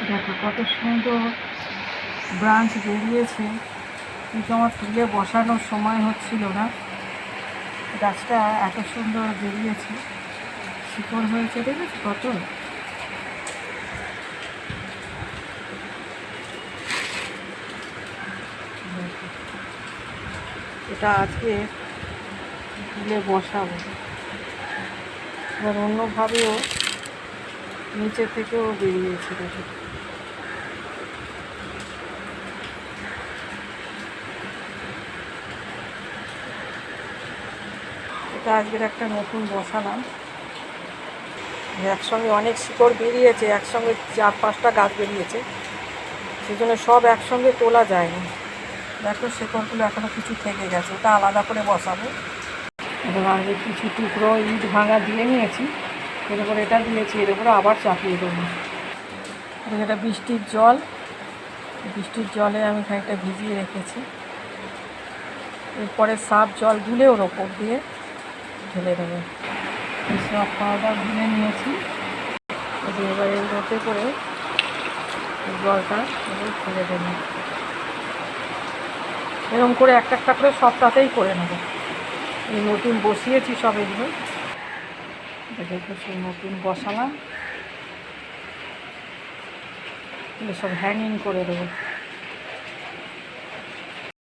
দেখো কত সুন্দর ব্রাঞ্চ বেরিয়েছে, কিন্তু আমার তুলে বসানোর সময় হচ্ছিল না। গাছটা এত সুন্দর বেরিয়েছে, শিকড় হয়েছে, দেখেছি কত। এটা আজকে তুলে বসাবো। এবার অন্যভাবেও নিচে থেকেও বেরিয়েছে, দেখো। এটা আজকের একটা নতুন বসালাম। একসঙ্গে অনেক শিকড় বেরিয়েছে, একসঙ্গে 4-5টা গাছ বেরিয়েছে, সেই জন্য সব একসঙ্গে তোলা যায়নি। দেখো শিকড়গুলো এখনও কিছু থেকে গেছে, ওটা আলাদা করে বসাবো। এবার আগে কিছু টুকরো ইট ভাঙা দিয়ে নিয়েছি, এর উপরে এটা দিয়েছি, এর উপরে আবার চাপিয়ে দেবো। এটা বৃষ্টির জল, বৃষ্টির জলে আমি খানিকটা ভিজিয়ে রেখেছি। এরপরে সাফ জল গুলে ওর ওপর দিয়ে ঢেলে দেবো। সব পাউডার গুলে নিয়েছি, এবার এর মধ্যে করে জলটা ফেলে দেবো। এরকম করে একটা একটা করে সবটাতেই করে নেবো। এই নতুন বসিয়েছি সব এগুলো, দেখো সেই নতুন বসালাম, এগুলো সব হ্যাঙ্গিং করে দেবো।